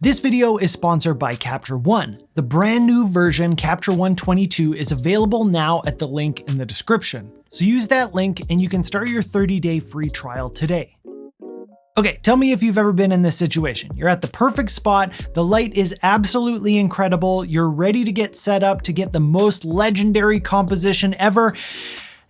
This video is sponsored by Capture One. The brand new version, Capture One 22, is available now at the link in the description. So use that link and you can start your 30-day free trial today. Okay, tell me if you've ever been in this situation. You're at the perfect spot, the light is absolutely incredible, you're ready to get set up to get the most legendary composition ever,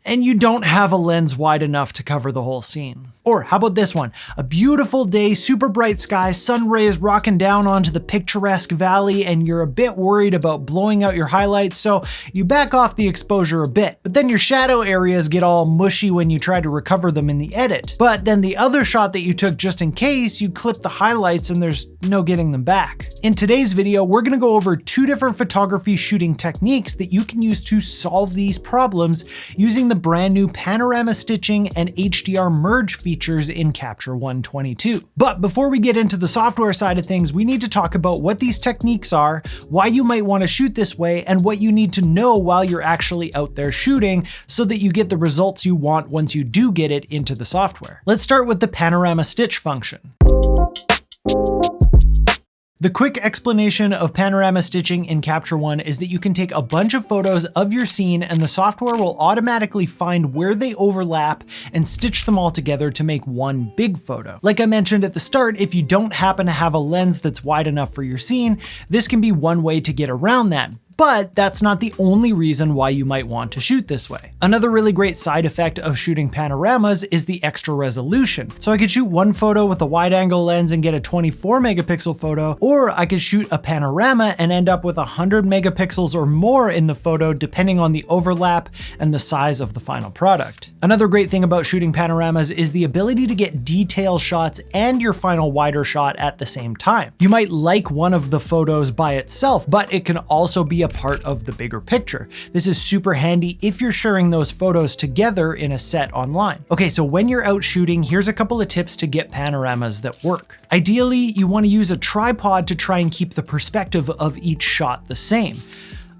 and you don't have a lens wide enough to cover the whole scene. Or how about this one? A beautiful day, super bright sky, sun rays rocking down onto the picturesque valley, and you're a bit worried about blowing out your highlights, so you back off the exposure a bit. But then your shadow areas get all mushy when you try to recover them in the edit. But then the other shot that you took just in case, you clip the highlights and there's no getting them back. In today's video, we're gonna go over 2 different photography shooting techniques that you can use to solve these problems using the brand new Panorama stitching and HDR Merge features in Capture One 22. But before we get into the software side of things, we need to talk about what these techniques are, why you might want to shoot this way, and what you need to know while you're actually out there shooting so that you get the results you want once you do get it into the software. Let's start with the Panorama stitch function. The quick explanation of panorama stitching in Capture One is that you can take a bunch of photos of your scene and the software will automatically find where they overlap and stitch them all together to make one big photo. Like I mentioned at the start, if you don't happen to have a lens that's wide enough for your scene, this can be one way to get around that. But that's not the only reason why you might want to shoot this way. Another really great side effect of shooting panoramas is the extra resolution. So I could shoot one photo with a wide angle lens and get a 24 megapixel photo, or I could shoot a panorama and end up with 100 megapixels or more in the photo depending on the overlap and the size of the final product. Another great thing about shooting panoramas is the ability to get detail shots and your final wider shot at the same time. You might like one of the photos by itself, but it can also be a part of the bigger picture. This is super handy if you're sharing those photos together in a set online. Okay, so when you're out shooting, here's a couple of tips to get panoramas that work. Ideally, you want to use a tripod to try and keep the perspective of each shot the same.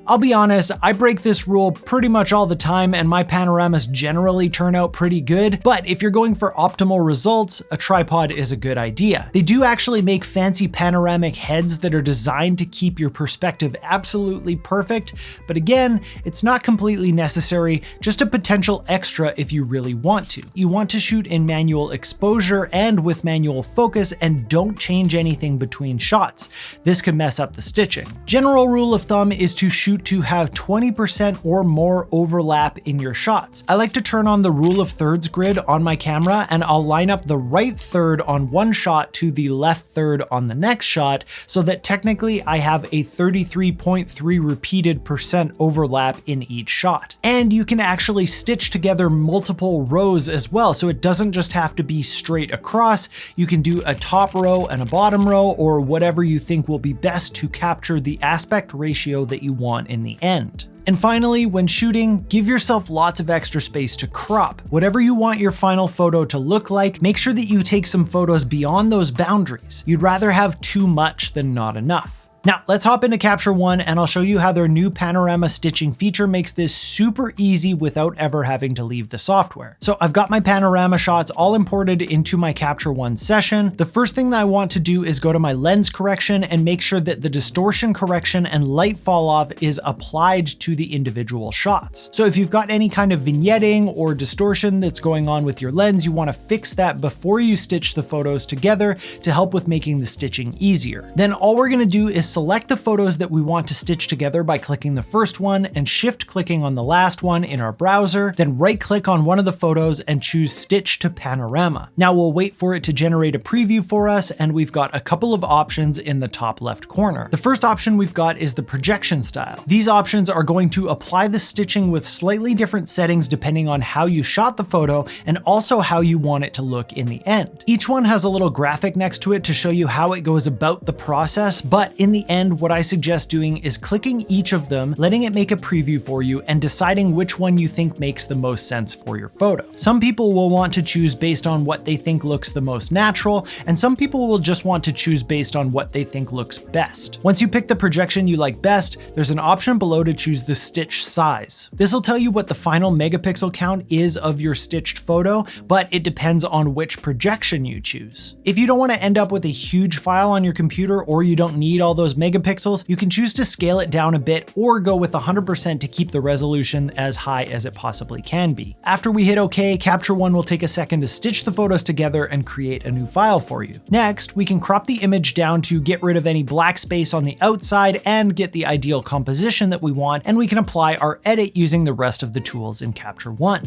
I'll be honest, I break this rule pretty much all the time and my panoramas generally turn out pretty good, but if you're going for optimal results, a tripod is a good idea. They do actually make fancy panoramic heads that are designed to keep your perspective absolutely perfect, but again, it's not completely necessary, just a potential extra if you really want to. You want to shoot in manual exposure and with manual focus and don't change anything between shots. This can mess up the stitching. General rule of thumb is to shoot to have 20% or more overlap in your shots. I like to turn on the rule of thirds grid on my camera and I'll line up the right third on one shot to the left third on the next shot so that technically I have a 33.3 repeated percent overlap in each shot. And you can actually stitch together multiple rows as well, so it doesn't just have to be straight across. You can do a top row and a bottom row or whatever you think will be best to capture the aspect ratio that you want in the end. And finally, when shooting, give yourself lots of extra space to crop. Whatever you want your final photo to look like, make sure that you take some photos beyond those boundaries. You'd rather have too much than not enough. Now, let's hop into Capture One and I'll show you how their new panorama stitching feature makes this super easy without ever having to leave the software. So I've got my panorama shots all imported into my Capture One session. The first thing that I want to do is go to my lens correction and make sure that the distortion correction and light fall off is applied to the individual shots. So if you've got any kind of vignetting or distortion that's going on with your lens, you want to fix that before you stitch the photos together to help with making the stitching easier. Then all we're going to do is select the photos that we want to stitch together by clicking the first one and shift clicking on the last one in our browser, then right click on one of the photos and choose Stitch to Panorama. Now we'll wait for it to generate a preview for us and we've got a couple of options in the top left corner. The first option we've got is the projection style. These options are going to apply the stitching with slightly different settings depending on how you shot the photo and also how you want it to look in the end. Each one has a little graphic next to it to show you how it goes about the process, but in the the end, what I suggest doing is clicking each of them, letting it make a preview for you, and deciding which one you think makes the most sense for your photo. Some people will want to choose based on what they think looks the most natural, and some people will just want to choose based on what they think looks best. Once you pick the projection you like best, there's an option below to choose the stitch size. This will tell you what the final megapixel count is of your stitched photo, but it depends on which projection you choose. If you don't want to end up with a huge file on your computer, or you don't need all those megapixels, you can choose to scale it down a bit or go with 100% to keep the resolution as high as it possibly can be. After we hit OK, Capture One will take a second to stitch the photos together and create a new file for you. Next, we can crop the image down to get rid of any black space on the outside and get the ideal composition that we want, and we can apply our edit using the rest of the tools in Capture One.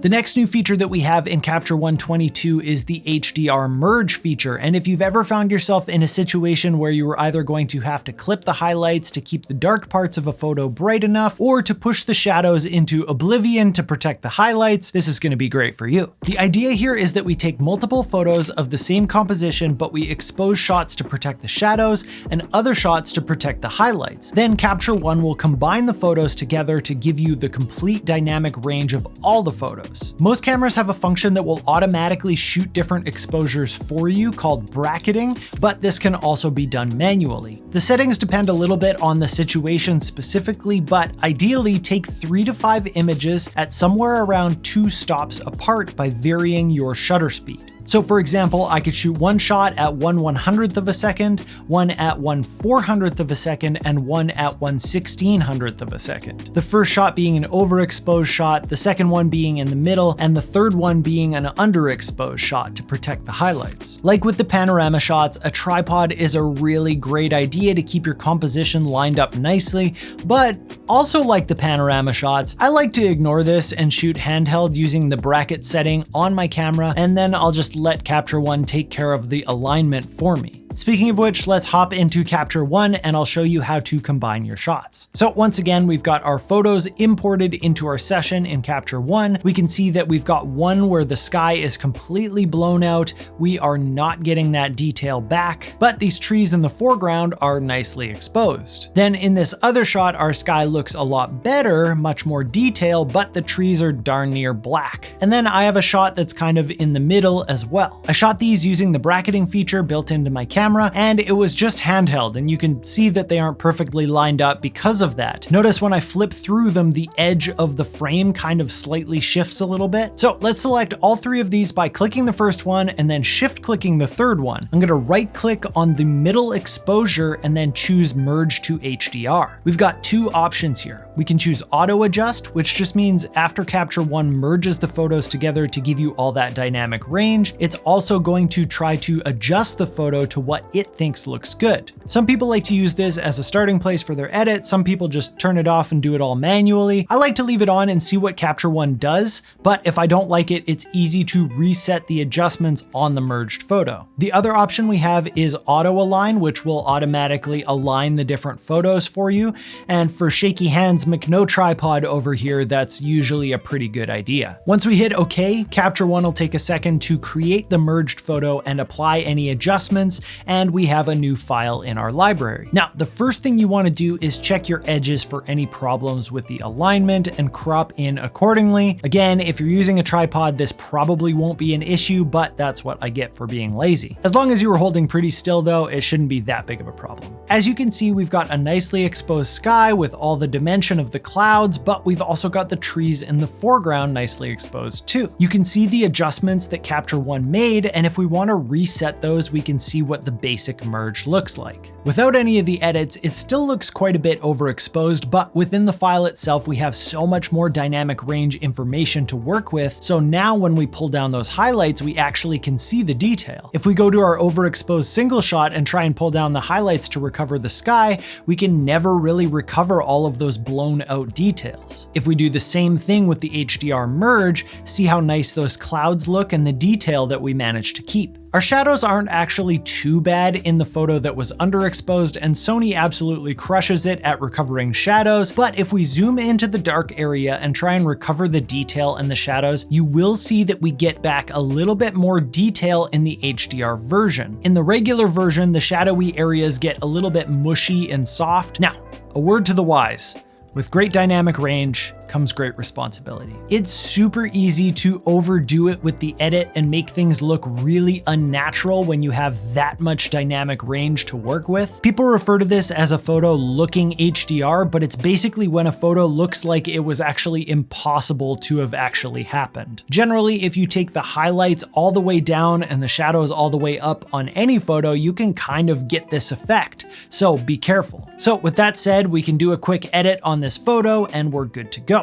The next new feature that we have in Capture One 22 is the HDR Merge feature, and if you've ever found yourself in a situation where you were either going to have to clip the highlights to keep the dark parts of a photo bright enough, or to push the shadows into oblivion to protect the highlights, this is going to be great for you. The idea here is that we take multiple photos of the same composition, but we expose shots to protect the shadows and other shots to protect the highlights. Then Capture One will combine the photos together to give you the complete dynamic range of all the photos. Most cameras have a function that will automatically shoot different exposures for you called bracketing, but this can also be done manually. The settings depend a little bit on the situation specifically, but ideally take 3 to 5 images at somewhere around 2 stops apart by varying your shutter speed. So for example, I could shoot one shot at 1/100th of a second, one at 1/400th of a second, and one at 1/1600th of a second. The first shot being an overexposed shot, the second one being in the middle, and the third one being an underexposed shot to protect the highlights. Like with the panorama shots, a tripod is a really great idea to keep your composition lined up nicely, but also like the panorama shots, I like to ignore this and shoot handheld using the bracket setting on my camera, and then I'll just let Capture One take care of the alignment for me. Speaking of which, let's hop into Capture One and I'll show you how to combine your shots. So once again, we've got our photos imported into our session in Capture One. We can see that we've got one where the sky is completely blown out. We are not getting that detail back, but these trees in the foreground are nicely exposed. Then in this other shot, our sky looks a lot better, much more detail, but the trees are darn near black. And then I have a shot that's kind of in the middle as well. I shot these using the bracketing feature built into my camera, and it was just handheld, and you can see that they aren't perfectly lined up because of that. Notice when I flip through them, the edge of the frame kind of slightly shifts a little bit. So let's select all 3 of these by clicking the first one and then shift clicking the third one. I'm gonna right click on the middle exposure and then choose Merge to HDR. We've got 2 options here. We can choose Auto Adjust, which just means after Capture One merges the photos together to give you all that dynamic range, it's also going to try to adjust the photo to what it thinks looks good. Some people like to use this as a starting place for their edit. Some people just turn it off and do it all manually. I like to leave it on and see what Capture One does, but if I don't like it, it's easy to reset the adjustments on the merged photo. The other option we have is Auto Align, which will automatically align the different photos for you. And for shaky hands, McNo tripod over here, that's usually a pretty good idea. Once we hit OK, Capture One will take a second to create the merged photo and apply any adjustments, and we have a new file in our library. Now, the first thing you want to do is check your edges for any problems with the alignment and crop in accordingly. Again, if you're using a tripod, this probably won't be an issue, but that's what I get for being lazy. As long as you were holding pretty still though, it shouldn't be that big of a problem. As you can see, we've got a nicely exposed sky with all the dimension of the clouds, but we've also got the trees in the foreground nicely exposed too. You can see the adjustments that Capture One made, and if we want to reset those, we can see what the basic merge looks like. Without any of the edits, it still looks quite a bit overexposed, but within the file itself, we have so much more dynamic range information to work with. So now when we pull down those highlights, we actually can see the detail. If we go to our overexposed single shot and try and pull down the highlights to recover the sky, we can never really recover all of those blown out details. If we do the same thing with the HDR Merge, see how nice those clouds look and the detail that we managed to keep. Our shadows aren't actually too bad in the photo that was underexposed, and Sony absolutely crushes it at recovering shadows, but if we zoom into the dark area and try and recover the detail in the shadows, you will see that we get back a little bit more detail in the HDR version. In the regular version, the shadowy areas get a little bit mushy and soft. Now, a word to the wise. With great dynamic range comes great responsibility. It's super easy to overdo it with the edit and make things look really unnatural when you have that much dynamic range to work with. People refer to this as a photo looking HDR, but it's basically when a photo looks like it was actually impossible to have actually happened. Generally, if you take the highlights all the way down and the shadows all the way up on any photo, you can kind of get this effect. So be careful. So with that said, we can do a quick edit on this photo and we're good to go.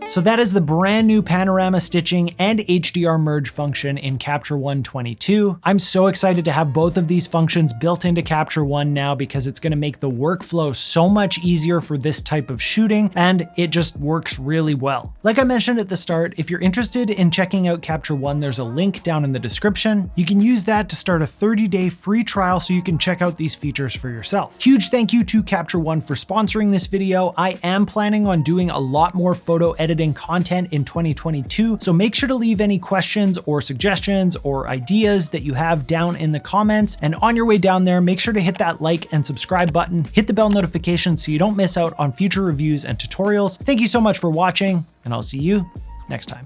So that is the brand new panorama stitching and HDR merge function in Capture One 22. I'm so excited to have both of these functions built into Capture One now because it's gonna make the workflow so much easier for this type of shooting, and it just works really well. Like I mentioned at the start, if you're interested in checking out Capture One, there's a link down in the description. You can use that to start a 30-day free trial so you can check out these features for yourself. Huge thank you to Capture One for sponsoring this video. I am planning on doing a lot more photo editing content in 2022, so make sure to leave any questions or suggestions or ideas that you have down in the comments. And on your way down there, make sure to hit that like and subscribe button, hit the bell notification so you don't miss out on future reviews and tutorials. Thank you so much for watching, and I'll see you next time.